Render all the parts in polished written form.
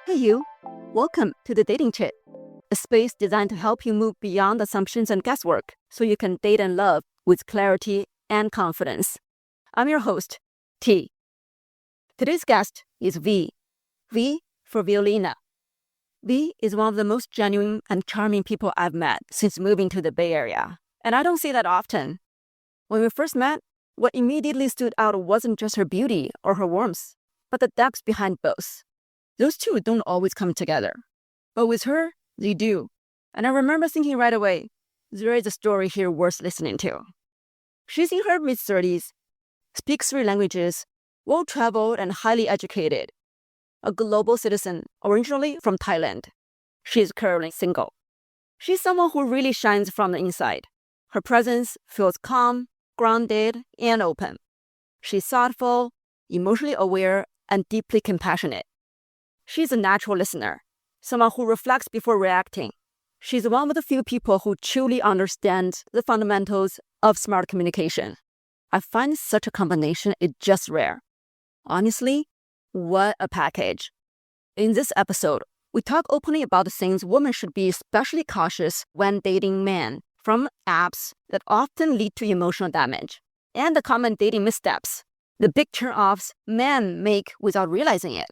Hey you, welcome to the Dating Chit, a space designed to help you move beyond assumptions and guesswork so you can date and love with clarity and confidence. I'm your host, T. Today's guest is V. V for Violina. V is one of the most genuine and charming people I've met since moving to the Bay Area, and I don't see that often. When we first met, what immediately stood out wasn't just her beauty or her warmth, but the depth behind both. Those two don't always come together. But with her, they do. And I remember thinking right away, there is a story here worth listening to. She's in her mid-30s, speaks 3 languages, well-traveled and highly educated. A global citizen, originally from Thailand. She's currently single. She's someone who really shines from the inside. Her presence feels calm, grounded, and open. She's thoughtful, emotionally aware, and deeply compassionate. She's a natural listener, someone who reflects before reacting. She's one of the few people who truly understand the fundamentals of smart communication. I find such a combination is just rare. Honestly, what a package. In this episode, we talk openly about the things women should be especially cautious when dating men, from apps that often lead to emotional damage, and the common dating missteps, the big turn-offs men make without realizing it.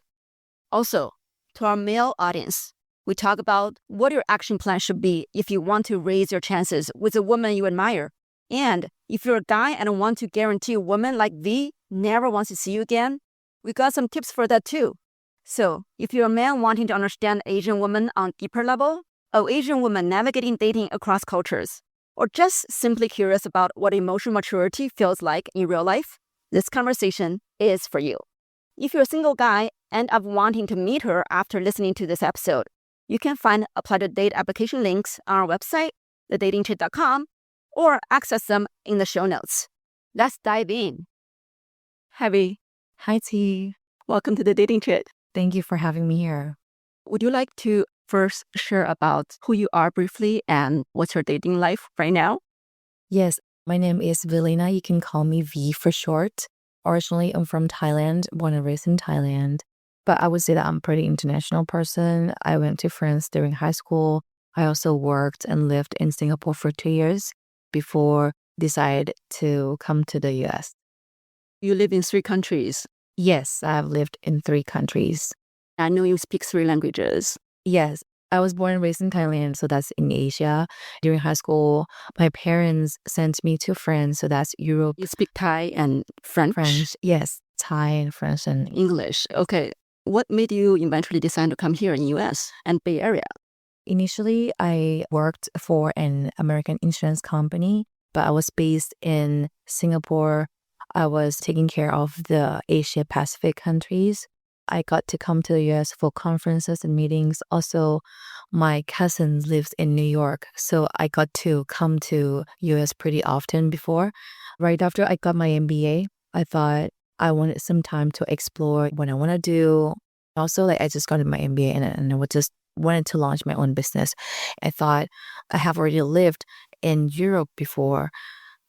Also, to our male audience, we talk about what your action plan should be if you want to raise your chances with a woman you admire. And if you're a guy and want to guarantee a woman like V never wants to see you again, we got some tips for that too. So, if you're a man wanting to understand Asian women on a deeper level, or Asian women navigating dating across cultures, or just simply curious about what emotional maturity feels like in real life, this conversation is for you. If you're a single guy and are wanting to meet her after listening to this episode, you can find apply to date application links on our website, thedatingchit.com, or access them in the show notes. Let's dive in. Heavy. Hi, T. Welcome to the Dating Chit. Thank you for having me here. Would you like to first share about who you are briefly and what's your dating life right now? Yes, my name is Violina. You can call me V for short. Originally, I'm from Thailand, born and raised in Thailand. But I would say that I'm a pretty international person. I went to France during high school. I also worked and lived in Singapore for 2 years before decided to come to the US. You live in 3 countries. Yes, I've lived in 3 countries. I know you speak 3 languages. Yes, I was born and raised in Thailand, so that's in Asia. During high school, my parents sent me to France, so that's Europe. You speak Thai and French? French, yes, Thai and French and English. Okay. What made you eventually decide to come here in US and Bay Area? Initially, I worked for an American insurance company, but I was based in Singapore. I was taking care of the Asia Pacific countries. I got to come to the US for conferences and meetings. Also, my cousin lives in New York, so I got to come to US pretty often before. Right after I got my MBA, I thought I wanted some time to explore what I want to do. Also, I just got my MBA and I just wanted to launch my own business. I thought I have already lived in Europe before.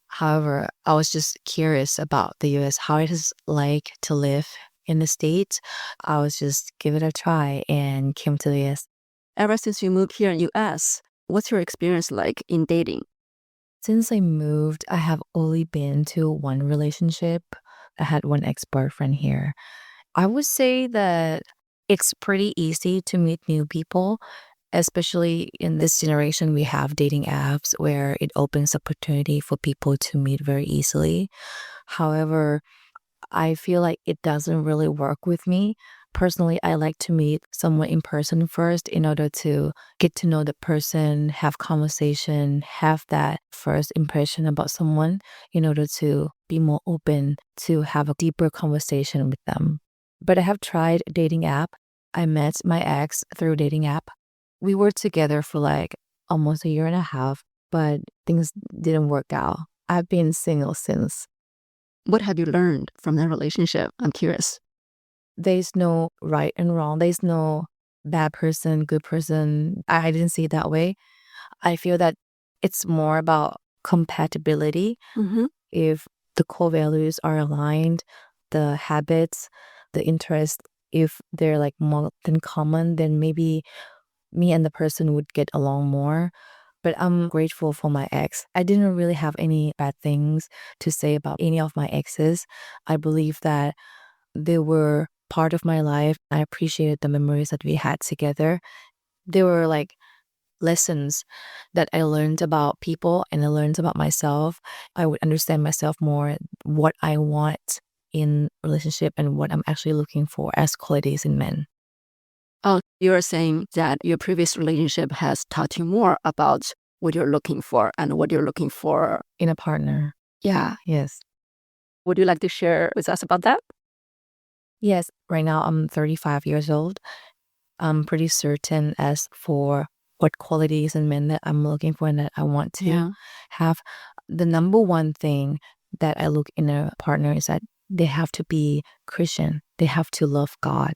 However, I was just curious about the US, how it is like to live in the States. I was just give it a try and came to the US. Ever since you moved here in US, what's your experience like in dating? Since I moved, I have only been to one relationship. I had one ex-boyfriend here. I would say that it's pretty easy to meet new people, especially in this generation. We have dating apps where it opens opportunity for people to meet very easily. However, I feel like it doesn't really work with me. Personally, I like to meet someone in person first in order to get to know the person, have conversation, have that first impression about someone in order to be more open to have a deeper conversation with them. But I have tried dating app. I met my ex through dating app. We were together for like almost a year and a half, but things didn't work out. I've been single since. What have you learned from that relationship? I'm curious. There's no right and wrong. There's no bad person, good person. I didn't see it that way. I feel that it's more about compatibility. Mm-hmm. If the core values are aligned, the habits, the interests if they're like more than common, then maybe me and the person would get along more. But I'm grateful for my ex. I didn't really have any bad things to say about any of my exes. I believe that they were part of my life. I appreciated the memories that we had together. They were like lessons that I learned about people and I learned about myself. I would understand myself more, what I want in relationship and what I'm actually looking for as qualities in men. Oh, you're saying that your previous relationship has taught you more about what you're looking for and what you're looking for in a partner. Yeah. Yes. Would you like to share with us about that? Yes. Right now I'm 35 years old. I'm pretty certain as for what qualities in men that I'm looking for and that I want to have. The number one thing that I look in a partner is that they have to be Christian. They have to love God,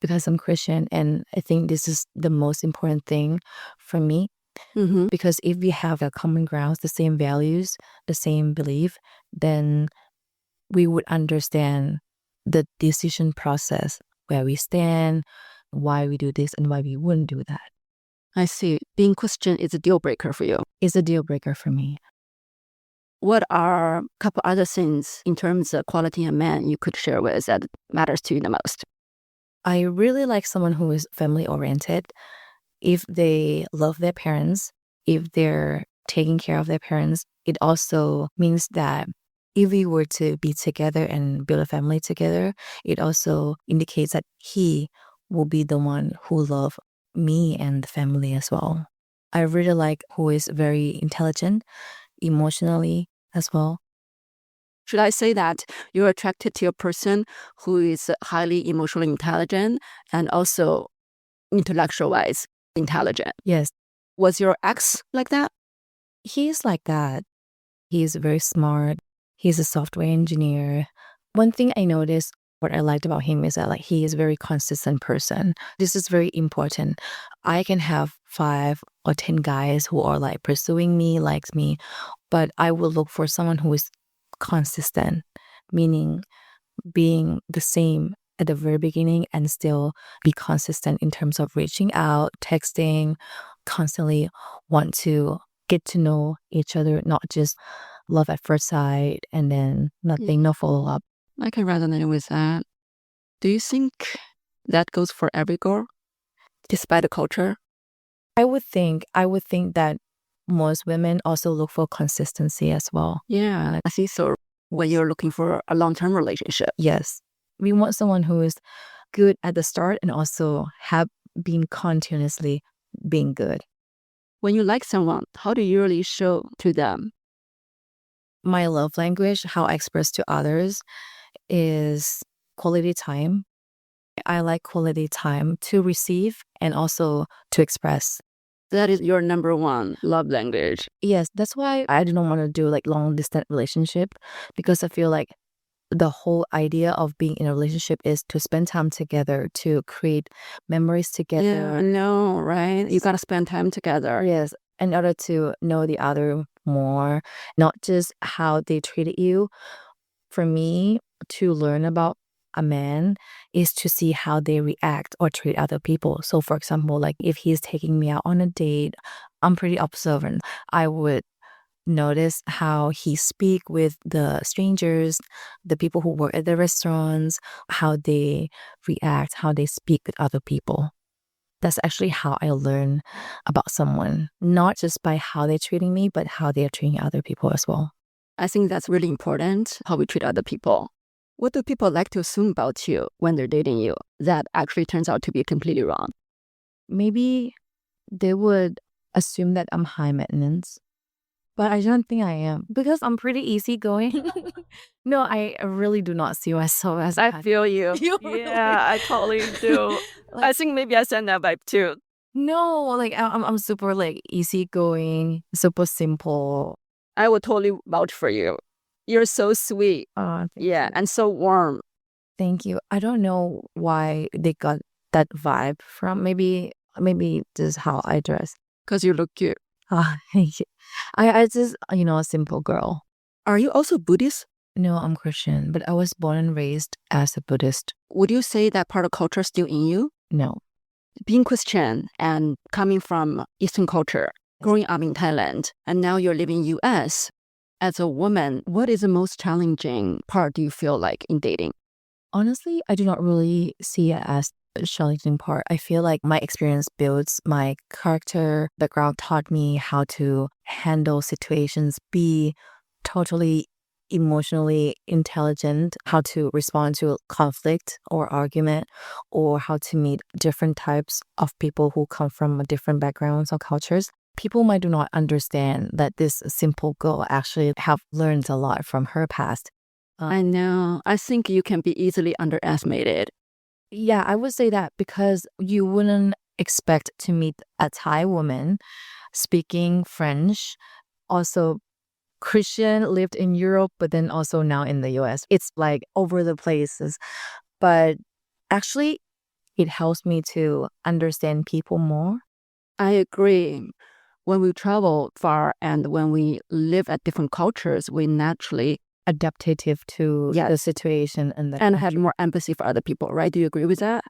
because I'm Christian, and I think this is the most important thing for me. Because if we have a common grounds, the same values, the same belief, then we would understand the decision process, where we stand, why we do this, and why we wouldn't do that. I see. Being Christian is a deal breaker for you. It's a deal breaker for me. What are a couple other things in terms of quality of man you could share with us that matters to you the most? I really like someone who is family oriented. If they love their parents, if they're taking care of their parents, it also means that if we were to be together and build a family together, it also indicates that he will be the one who love me and the family as well. I really like who is very intelligent, emotionally as well. Should I say that you're attracted to a person who is highly emotionally intelligent and also intellectual-wise intelligent? Yes. Was your ex like that? He's like that. He's very smart. He's a software engineer. One thing I noticed, what I liked about him is that like he is a very consistent person. This is very important. I can have 5 or 10 guys who are like pursuing me, likes me, but I will look for someone who is consistent, meaning being the same at the very beginning and still be consistent in terms of reaching out, texting, constantly want to get to know each other, not just love at first sight and then nothing, no follow-up. I can resonate with that. Do you think that goes for every girl, despite the culture? I would think that most women also look for consistency as well. Yeah, I see. So when you're looking for a long-term relationship. Yes. We want someone who is good at the start and also have been continuously being good. When you like someone, how do you really show to them? My love language, how I express to others, is quality time. I like quality time to receive and also to express. That is your number one love language. Yes, that's why I do not want to do like long distance relationship, because I feel like the whole idea of being in a relationship is to spend time together, to create memories together. Yeah, I know, right? You got to spend time together. Yes, in order to know the other more, not just how they treated you. For me, to learn about a man is to see how they react or treat other people. So for example, like if he's taking me out on a date, I'm pretty observant. I would notice how he speak with the strangers, the people who work at the restaurants, how they react, how they speak with other people. That's actually how I learn about someone, not just by how they're treating me, but how they are treating other people as well. I think that's really important, how we treat other people. What do people like to assume about you when they're dating you that actually turns out to be completely wrong? Maybe they would assume that I'm high maintenance, but I don't think I am, because I'm pretty easygoing. No, I really do not see myself as I feel you. Yeah, I totally do. I think maybe I send that vibe too. No, like I'm super like easygoing, super simple. I would totally vouch for you. You're so sweet. Thank Yeah, you. and so warm. Thank you. I don't know why they got that vibe from. Maybe this is how I dress. Because you look cute. Thank you. I just, a simple girl. Are you also Buddhist? No, I'm Christian, but I was born and raised as a Buddhist. Would you say that part of culture is still in you? No. Being Christian and coming from Eastern culture, growing up in Thailand, and now you're living in US. As a woman, what is the most challenging part do you feel like in dating? Honestly, I do not really see it as a challenging part. I feel like my experience builds my character. Background taught me how to handle situations, be totally emotionally intelligent, how to respond to conflict or argument, or how to meet different types of people who come from different backgrounds or cultures. People might do not understand that this simple girl actually have learned a lot from her past. I know. I think you can be easily underestimated. Yeah, I would say that because you wouldn't expect to meet a Thai woman speaking French, also Christian, lived in Europe, but then also now in the US. It's like over the places. But actually, it helps me to understand people more. I agree. When we travel far and when we live at different cultures, we naturally Adaptative to the situation and the and have more empathy for other people, right? Do you agree with that?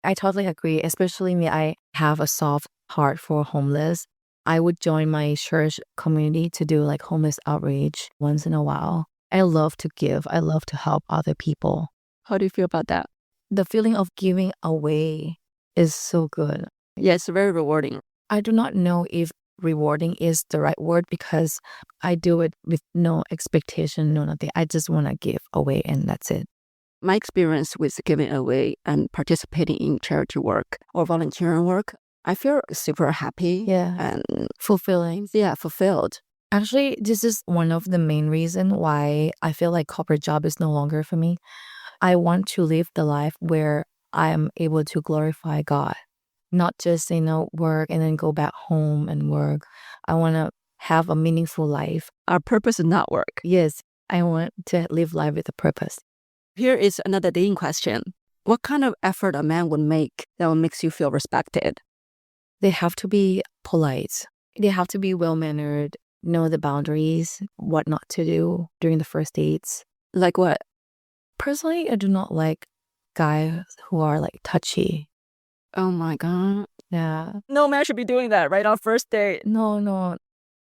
I totally agree. Especially me, I have a soft heart for homeless. I would join my church community to do like homeless outreach once in a while. I love to give. I love to help other people. How do you feel about that? The feeling of giving away is so good. Yeah, it's very rewarding. I do not know if rewarding is the right word because I do it with no expectation, no nothing. I just want to give away and that's it. My experience with giving away and participating in charity work or volunteering work, I feel super happy and fulfilling. Yeah, fulfilled. Actually, this is one of the main reasons why I feel like corporate job is no longer for me. I want to live the life where I am able to glorify God, not just, work and then go back home and work. I want to have a meaningful life. Our purpose is not work. Yes, I want to live life with a purpose. Here is another dating question. What kind of effort a man would make that makes you feel respected? They have to be polite. They have to be well-mannered, know the boundaries, what not to do during the first dates. Like what? Personally, I do not like guys who are like touchy. Oh my God. Yeah. No man should be doing that right on first date. No.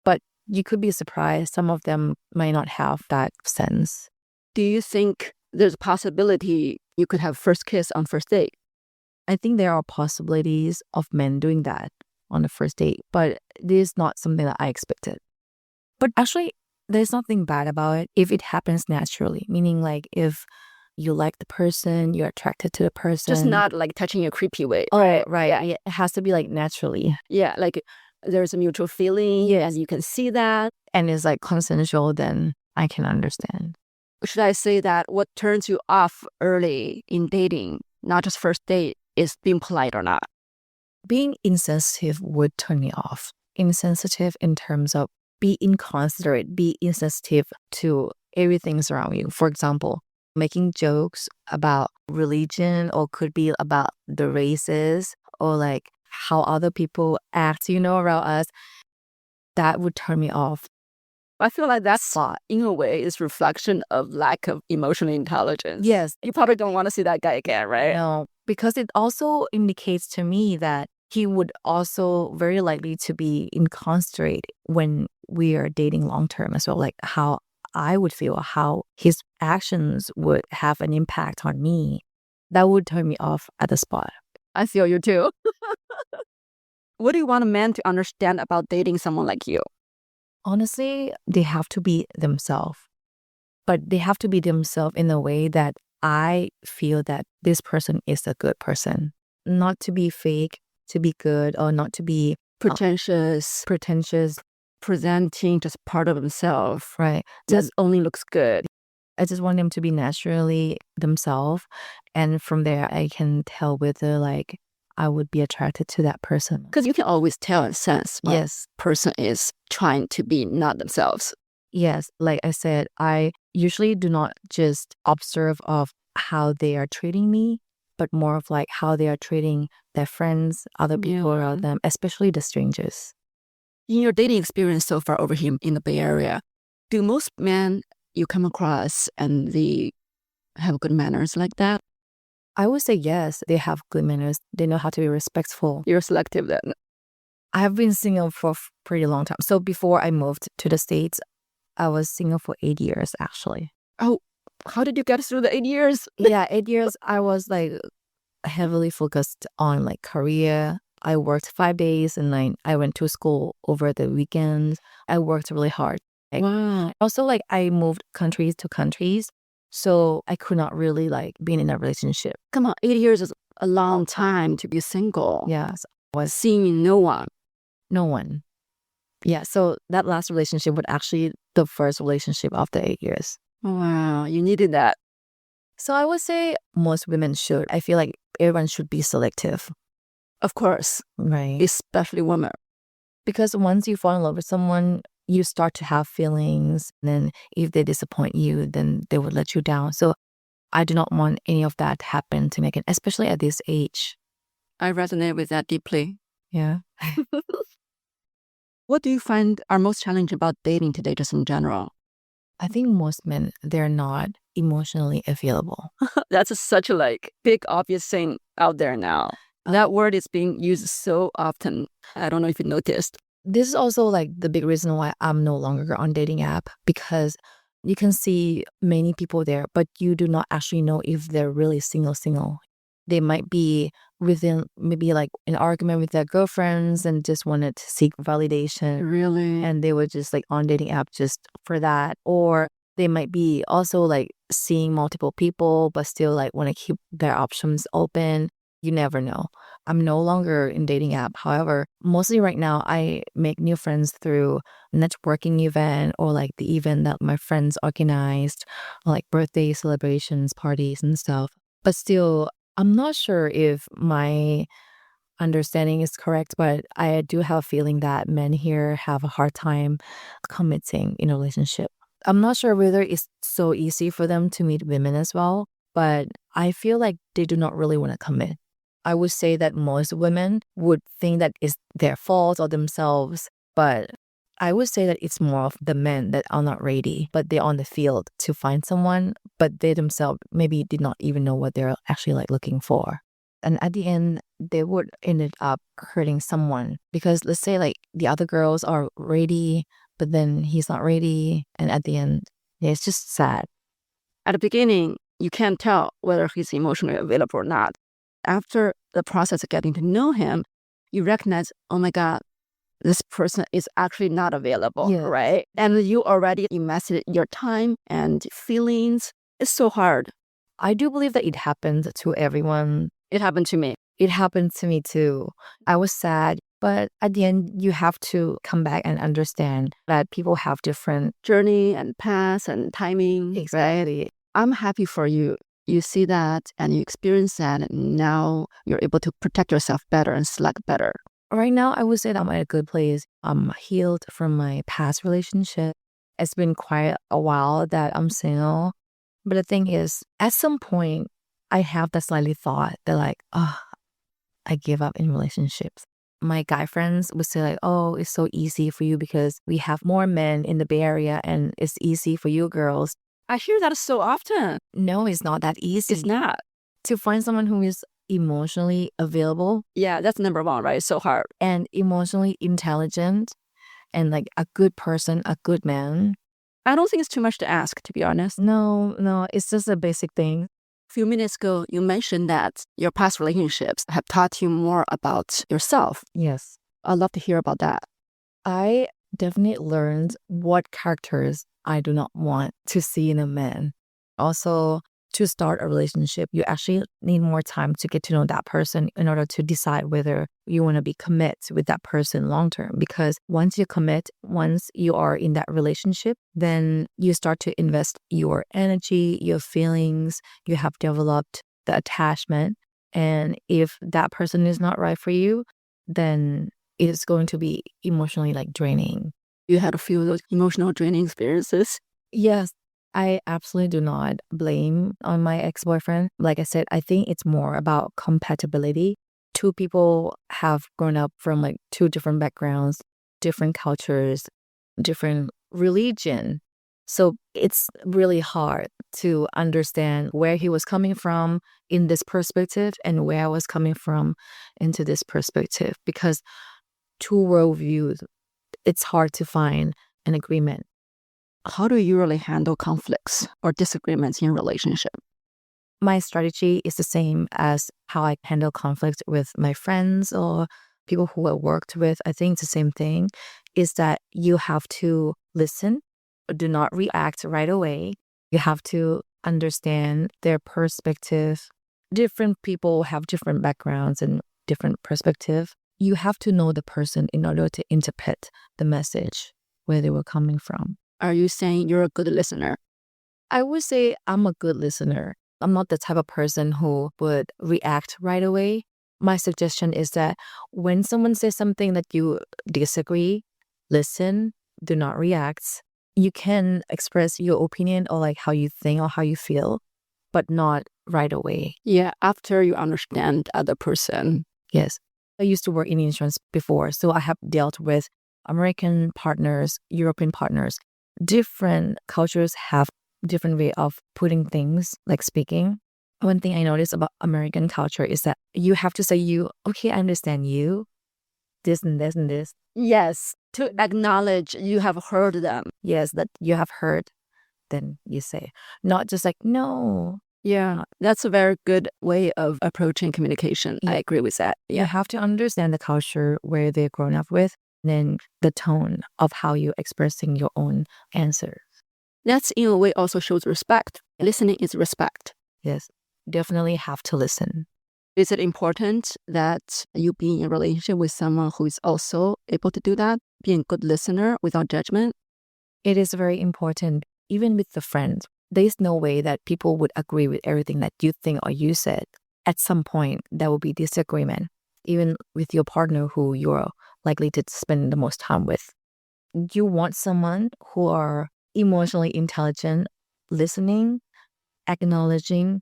But you could be surprised. Some of them might not have that sense. Do you think there's a possibility you could have first kiss on first date? I think there are possibilities of men doing that on the first date, but it is not something that I expected. But actually, there's nothing bad about it if it happens naturally, meaning like if you like the person, you're attracted to the person. Just not like touching a creepy way. Right. Yeah. It has to be like naturally. Yeah, like there's a mutual feeling. Yes. You can see that. And it's like consensual, then I can understand. Should I say that what turns you off early in dating, not just first date, is being polite or not? Being insensitive would turn me off. Insensitive in terms of be inconsiderate, be insensitive to everything around you. For example, making jokes about religion or could be about the races or like how other people act, around us. That would turn me off. I feel like that thought, in a way, is reflection of lack of emotional intelligence. Yes. You probably don't want to see that guy again, right? No, because it also indicates to me that he would also very likely to be inconsiderate when we are dating long term as well, like how I would feel, how his actions would have an impact on me. That would turn me off at the spot. I feel you too. What do you want a man to understand about dating someone like you? Honestly, they have to be themselves. But they have to be themselves in a way that I feel that this person is a good person. Not to be fake, to be good, or not to be pretentious, presenting just part of themselves. Right. That only looks good. I just want them to be naturally themselves. And from there, I can tell whether like I would be attracted to that person. Because you can always tell in a sense when Yes. person is trying to be not themselves. Yes. Like I said, I usually do not just observe of how they are treating me, but more of like how they are treating their friends, other people around them, especially the strangers. In your dating experience so far over here in the Bay Area, do most men you come across and they have good manners like that? I would say yes, they have good manners. They know how to be respectful. You're selective then. I have been single for a pretty long time. So before I moved to the States, I was single for 8 years, actually. Oh, how did you get through the 8 years? Yeah, 8 years, I was like heavily focused on like career. I worked 5 days and like I went to school over the weekends. I worked really hard. Wow. Also, like I moved countries to countries. So I could not really like be in a relationship. Come on, 8 years is a long time to be single. Yes, Was seeing no one. no one. Yeah, so that last relationship was actually the first relationship of the 8 years. Wow, you needed that. So I would say most women should. I feel like everyone should be selective. Of course, Right. especially women. Because once you fall in love with someone, you start to have feelings. And then if they disappoint you, then they will let you down. So I do not want any of that to happen to Megan, especially at this age. I resonate with that deeply. Yeah. What do you find are most challenging about dating today, just in general? I think most men, they're not emotionally available. That's such a like big obvious thing out there now. That word is being used so often. I don't know if you noticed. This is also like the big reason why I'm no longer on dating app, because you can see many people there, but you do not actually know if they're really single. They might be within maybe like an argument with their girlfriends and just wanted to seek validation. Really? And they were just like on dating app just for that. Or they might be also like seeing multiple people, but still like want to keep their options open. You never know. I'm no longer in dating app. However, mostly right now, I make new friends through networking event or like the event that my friends organized, or like birthday celebrations, parties and stuff. But still, I'm not sure if my understanding is correct, but I do have a feeling that men here have a hard time committing in a relationship. I'm not sure whether it's so easy for them to meet women as well, but I feel like they do not really want to commit. I would say that most women would think that it's their fault or themselves, but I would say that it's more of the men that are not ready, but they're on the field to find someone, but they themselves maybe did not even know what they're actually like looking for. And at the end, they would end up hurting someone because let's say like the other girls are ready, but then he's not ready. And at the end, yeah, it's just sad. At the beginning, you can't tell whether he's emotionally available or not. After the process of getting to know him, you recognize, oh my God, this person is actually not available, Yes. right? And you already invested your time and feelings. It's so hard. I do believe that it happens to everyone. It happened to me. It happened to me too. I was sad, but at the end, you have to come back and understand that people have different Journey and path and timing. anxiety. I'm happy for you. You see that and you experience that, and now you're able to protect yourself better and select better. Right now, I would say that I'm at a good place. I'm healed from my past relationship. It's been quite a while that I'm single. But the thing is, at some point, I have that slightly thought that like, oh, I give up in relationships. My guy friends would say like, oh, it's so easy for you because we have more men in the Bay Area and it's easy for you girls. I hear that so often. No, it's not that easy. It's not. To find someone who is emotionally available. Yeah, that's number one, right? It's so hard. And emotionally intelligent and like a good person, a good man. I don't think it's too much to ask, to be honest. No, it's just a basic thing. A few minutes ago, you mentioned that your past relationships have taught you more about yourself. Yes. I'd love to hear about that. I definitely learned what characters I do not want to see in a man. Also, to start a relationship, you actually need more time to get to know that person in order to decide whether you want to be commit with that person long term. Because once you commit, once you are in that relationship, then you start to invest your energy, your feelings, you have developed the attachment. And if that person is not right for you, then it's going to be emotionally like draining. You had a few of those emotional draining experiences. Yes. I absolutely do not blame on my ex-boyfriend. Like I said, I think it's more about compatibility. Two people have grown up from like two different backgrounds, different cultures, different religion. So it's really hard to understand where he was coming from in this perspective and where I was coming from into this perspective, because two worldviews, it's hard to find an agreement. How do you usually handle conflicts or disagreements in a relationship? My strategy is the same as how I handle conflict with my friends or people who I worked with. I think it's the same thing, is that you have to listen, do not react right away. You have to understand their perspective. Different people have different backgrounds and different perspective. You have to know the person in order to interpret the message, where they were coming from. Are you saying you're a good listener? I would say I'm a good listener. I'm not the type of person who would react right away. My suggestion is that when someone says something that you disagree, listen, do not react. You can express your opinion or like how you think or how you feel, but not right away. Yeah, after you understand the other person. Yes. I used to work in insurance before, so I have dealt with American partners, European partners. Different cultures have different way of putting things, like speaking. One thing I noticed about American culture is that you have to say okay, I understand you, this and this and this. Yes, to acknowledge you have heard them. Yes, that you have heard, then you say. Not just like, no. Yeah, that's a very good way of approaching communication. Yeah. I agree with that. You have to understand the culture where they're grown up with, then the tone of how you're expressing your own answer. That's in a way also shows respect. Listening is respect. Yes, definitely have to listen. Is it important that you be in a relationship with someone who is also able to do that? Being a good listener without judgment? It is very important, even with the friends. There's no way that people would agree with everything that you think or you said. At some point, there will be disagreement, even with your partner who you're likely to spend the most time with. You want someone who are emotionally intelligent, listening, acknowledging,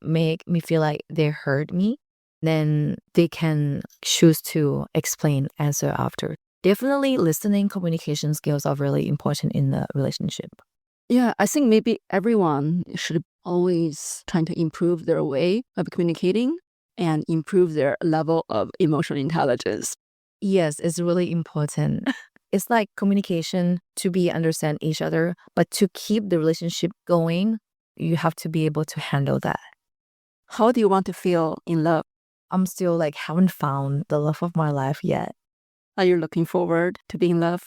make me feel like they heard me, then they can choose to explain, answer after. Definitely listening communication skills are really important in the relationship. Yeah, I think maybe everyone should always trying to improve their way of communicating and improve their level of emotional intelligence. Yes, it's really important. It's like communication to be understand each other, but to keep the relationship going, you have to be able to handle that. How do you want to feel in love? I'm still like haven't found the love of my life yet. Are you looking forward to being loved?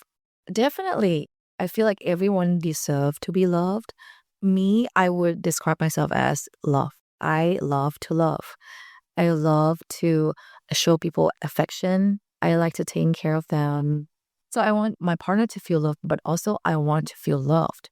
Definitely. I feel like everyone deserves to be loved. Me, I would describe myself as love. I love to love. I love to show people affection. I like to take care of them. So I want my partner to feel loved, but also I want to feel loved.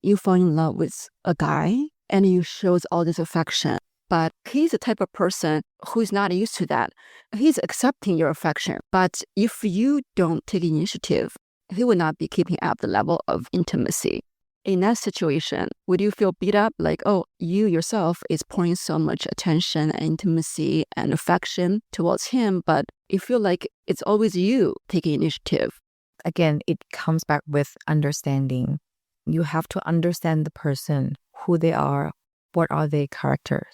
You fall in love with a guy and you shows all this affection, but he's the type of person who is not used to that. He's accepting your affection, but if you don't take initiative, he will not be keeping up the level of intimacy. In that situation, would you feel beat up like, oh, you yourself is pouring so much attention and intimacy and affection towards him, but you feel like it's always you taking initiative? Again, it comes back with understanding. You have to understand the person, who they are, what are their characters.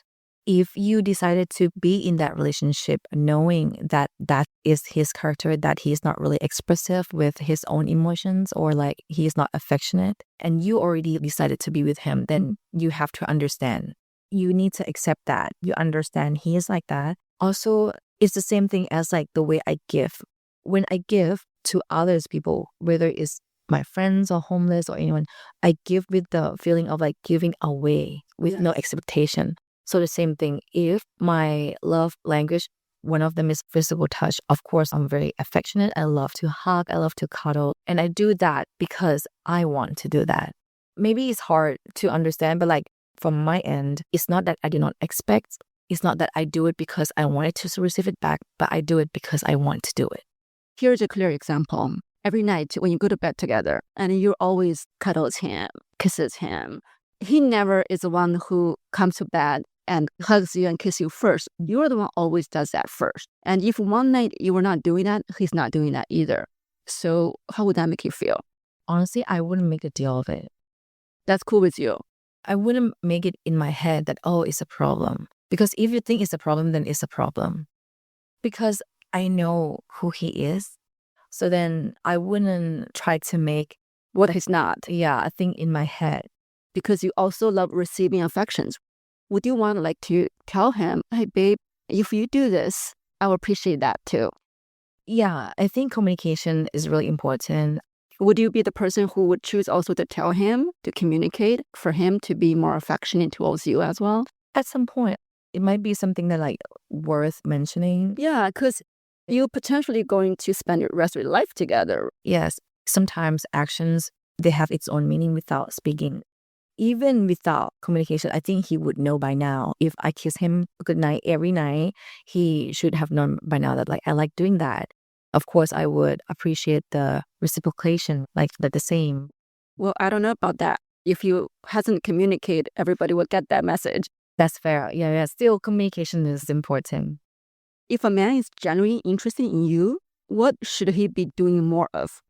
If you decided to be in that relationship knowing that that is his character, that he's not really expressive with his own emotions or like he's not affectionate, and you already decided to be with him, then you have to understand. You need to accept that. You understand he is like that. Also, it's the same thing as like the way I give. When I give to others people, whether it's my friends or homeless or anyone, I give with the feeling of like giving away with no expectation. So the same thing, if my love language, one of them is physical touch, of course, I'm very affectionate. I love to hug. I love to cuddle. And I do that because I want to do that. Maybe it's hard to understand, but like from my end, it's not that I do not expect. It's not that I do it because I wanted to receive it back, but I do it because I want to do it. Here's a clear example. Every night when you go to bed together and you always cuddles him, kisses him, he never is the one who comes to bed and hugs you and kisses you first. You're the one always does that first. And if one night you were not doing that, he's not doing that either. So how would that make you feel? Honestly, I wouldn't make a deal of it. That's cool with you. I wouldn't make it in my head that, oh, it's a problem. Because if you think it's a problem, then it's a problem. Because I know who he is. So then I wouldn't try to make what he's not. a thing in my head. Because you also love receiving affections. Would you want to tell him, hey, babe, if you do this, I will appreciate that too? Yeah, I think communication is really important. Would you be the person who would choose also to tell him, to communicate, for him to be more affectionate towards you as well? At some point, it might be something that worth mentioning. Yeah, because you're potentially going to spend the rest of your life together. Yes, sometimes actions, they have its own meaning without speaking. Even without communication, I think he would know by now. If I kiss him goodnight every night, he should have known by now that I like doing that. Of course, I would appreciate the reciprocation, the same. Well, I don't know about that. If you hasn't communicated, everybody will get that message. That's fair. Yeah. Still, communication is important. If a man is genuinely interested in you, what should he be doing more of?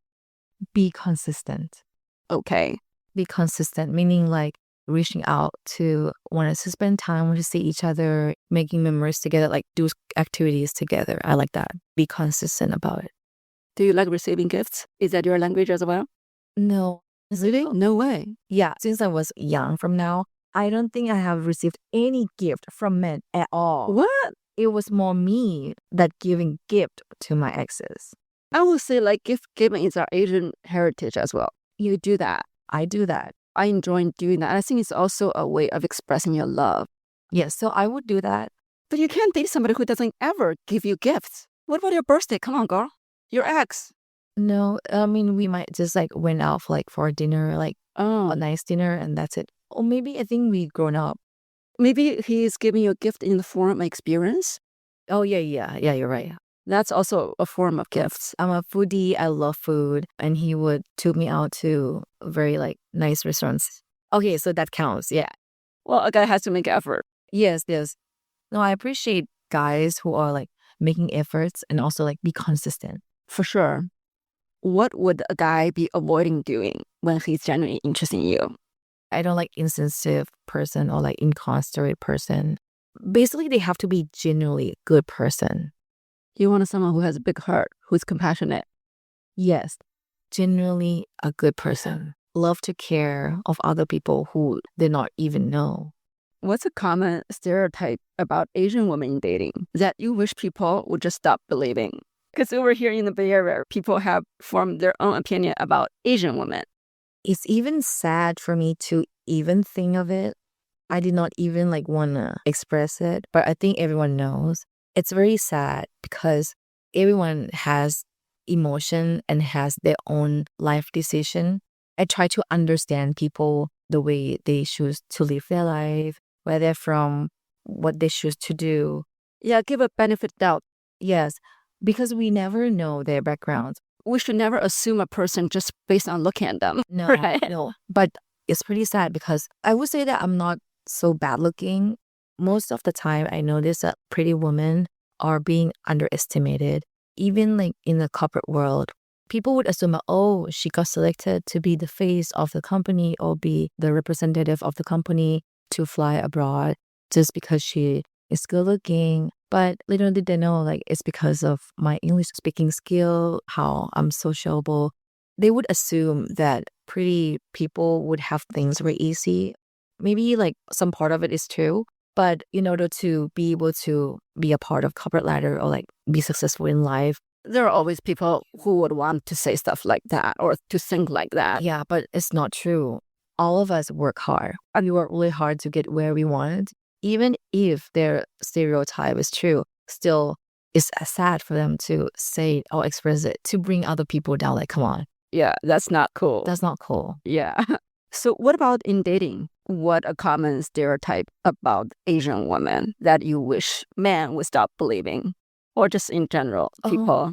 Be consistent. Okay. Be consistent, meaning reaching out to want us to spend time to see each other, making memories together, do activities together. I like that. Be consistent about it. Do you like receiving gifts? Is that your language as well? No. Really? No way. Yeah, since I was young from now, I don't think I have received any gift from men at all. What? It was more me that giving gift to my exes. I would say gift giving is our Asian heritage as well. You do that. I do that. I enjoy doing that. I think it's also a way of expressing your love. Yes, so I would do that. But you can't date somebody who doesn't ever give you gifts. What about your birthday? Come on, girl. Your ex. No, I mean, we might just went out for dinner, a nice dinner, and that's it. Or maybe I think we've grown up. Maybe he's giving you a gift in the form of experience. Oh, yeah, you're right. That's also a form of gifts. I'm a foodie. I love food. And he would take me out to very nice restaurants. Okay, so that counts. Yeah. Well, a guy has to make effort. Yes. No, I appreciate guys who are making efforts and also be consistent. For sure. What would a guy be avoiding doing when he's genuinely interested in you? I don't like insensitive person or inconsiderate person. Basically, they have to be genuinely a good person. You want someone who has a big heart, who's compassionate. Yes, genuinely a good person. Love to care of other people who they not even know. What's a common stereotype about Asian women in dating that you wish people would just stop believing? Because over here in the Bay Area, people have formed their own opinion about Asian women. It's even sad for me to even think of it. I did not even want to express it, but I think everyone knows. It's very sad because everyone has emotion and has their own life decision. I try to understand people the way they choose to live their life, where they're from, what they choose to do. Yeah, give a benefit of doubt. Yes, because we never know their backgrounds. We should never assume a person just based on looking at them. No, right? No. But it's pretty sad because I would say that I'm not so bad looking. Most of the time, I notice that pretty women are being underestimated. Even in the corporate world, people would assume, oh, she got selected to be the face of the company or be the representative of the company to fly abroad just because she is good looking. But little did they know, it's because of my English speaking skill, how I'm sociable. They would assume that pretty people would have things very easy. Maybe some part of it is true. But in order to be able to be a part of corporate ladder or be successful in life, there are always people who would want to say stuff like that or to think like that. Yeah, but it's not true. All of us work hard and we work really hard to get where we want. Even if their stereotype is true, still it's sad for them to say or express it, to bring other people down. Come on. Yeah, that's not cool. That's not cool. Yeah. So what about in dating? What a common stereotype about Asian women that you wish men would stop believing? Or just in general, people?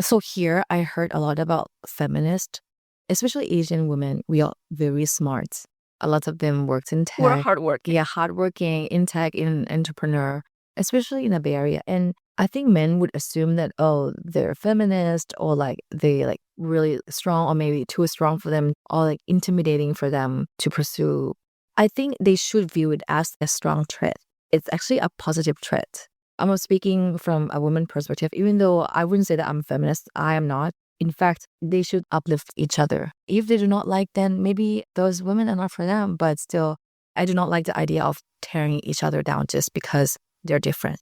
So here I heard a lot about feminists, especially Asian women. We are very smart. A lot of them worked in tech. We're hardworking. Yeah, hardworking in tech, in entrepreneur, especially in the Bay Area. And I think men would assume that, oh, they're feminist or like they like really strong or maybe too strong for them or like intimidating for them to pursue. I think they should view it as a strong trait. It's actually a positive trait. I'm speaking from a woman perspective, even though I wouldn't say that I'm feminist, I am not. In fact, they should uplift each other. If they do not like, then maybe those women are not for them. But still, I do not like the idea of tearing each other down just because they're different.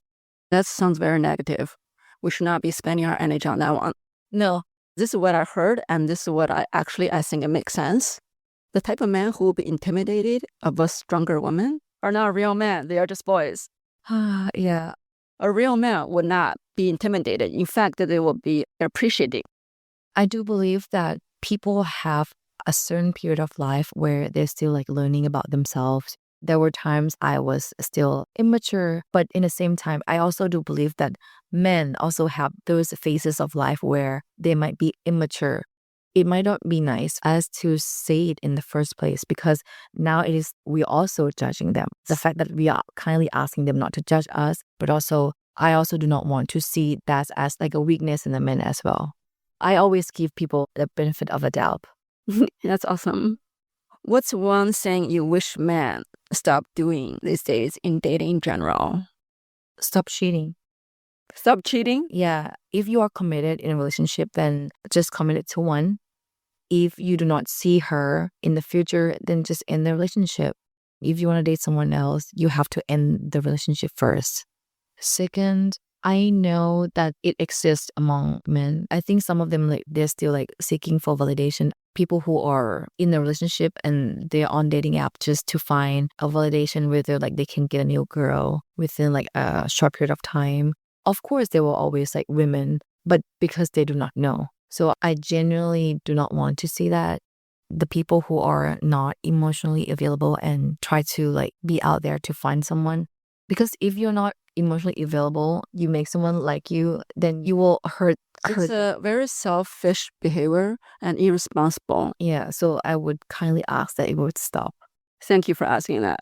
That sounds very negative. We should not be spending our energy on that one. No. This is what I heard, and this is what I think it makes sense. The type of men who will be intimidated of a stronger woman are not real men. They are just boys. Yeah. A real man would not be intimidated. In fact, they will be appreciating. I do believe that people have a certain period of life where they're still like learning about themselves. There were times I was still immature, but in the same time, I also do believe that men also have those phases of life where they might be immature. It might not be nice as to say it in the first place because now we also judging them. The fact that we are kindly asking them not to judge us, but also I also do not want to see that as like a weakness in the men as well. I always give people the benefit of a doubt. That's awesome. What's one thing you wish men stop doing these days in dating in general? Stop cheating. Stop cheating? Yeah. If you are committed in a relationship, then just commit it to one. If you do not see her in the future, then just end the relationship. If you want to date someone else, you have to end the relationship first. Second, I know that it exists among men. I think some of them like they're still like seeking for validation. People who are in a relationship and they're on dating app just to find a validation whether like they can get a new girl within like a short period of time. Of course, there will always like women, but because they do not know. So I genuinely do not want to see that. The people who are not emotionally available and try to like be out there to find someone. Because if you're not emotionally available, you make someone like you, then you will hurt. It's a very selfish behavior and irresponsible. Yeah, so I would kindly ask that it would stop. Thank you for asking that.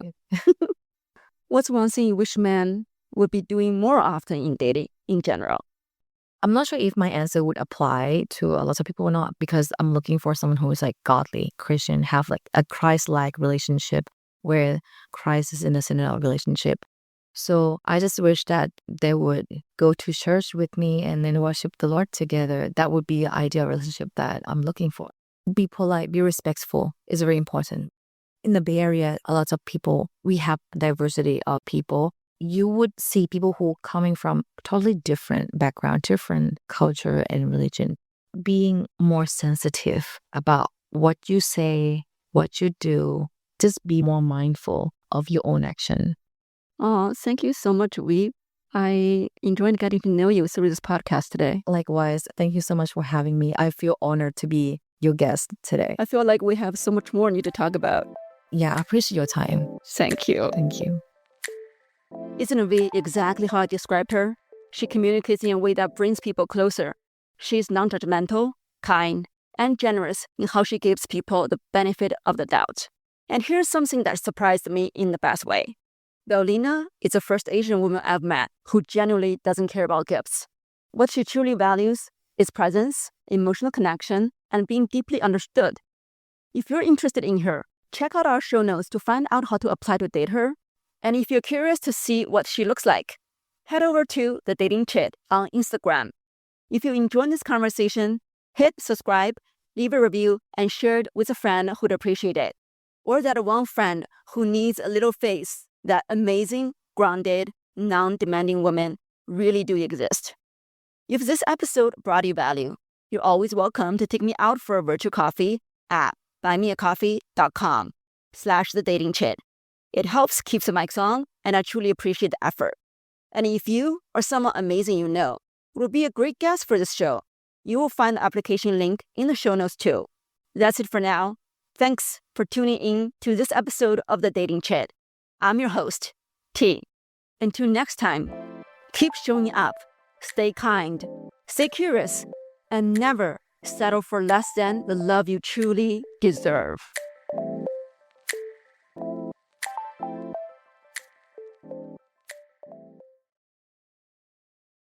What's one thing you wish men would be doing more often in dating in general? I'm not sure if my answer would apply to a lot of people or not because I'm looking for someone who is like godly, Christian, have like a Christ-like relationship where Christ is in the center of the relationship. So I just wish that they would go to church with me and then worship the Lord together. That would be an ideal relationship that I'm looking for. Be polite, be respectful is very important. In the Bay Area, a lot of people, we have diversity of people. You would see people who are coming from totally different background, different culture and religion, being more sensitive about what you say, what you do. Just be more mindful of your own action. Oh, thank you so much, Wee. I enjoyed getting to know you through this podcast today. Likewise, thank you so much for having me. I feel honored to be your guest today. I feel like we have so much more need to talk about. Yeah, I appreciate your time. Thank you. Thank you. Isn't Wee exactly how I described her? She communicates in a way that brings people closer. She's non-judgmental, kind, and generous in how she gives people the benefit of the doubt. And here's something that surprised me in the best way. Violina is the first Asian woman I've met who genuinely doesn't care about gifts. What she truly values is presence, emotional connection, and being deeply understood. If you're interested in her, check out our show notes to find out how to apply to date her. And if you're curious to see what she looks like, head over to The Dating Chit on Instagram. If you enjoyed this conversation, hit subscribe, leave a review, and share it with a friend who'd appreciate it. Or that one friend who needs a little face that amazing, grounded, non-demanding women really do exist. If this episode brought you value, you're always welcome to take me out for a virtual coffee at buymeacoffee.com/thedatingchit. It helps keep the mics on, and I truly appreciate the effort. And if you or someone amazing you know would be a great guest for this show, you will find the application link in the show notes too. That's it for now. Thanks for tuning in to this episode of The Dating Chit. I'm your host, T. Until next time, keep showing up, stay kind, stay curious, and never settle for less than the love you truly deserve.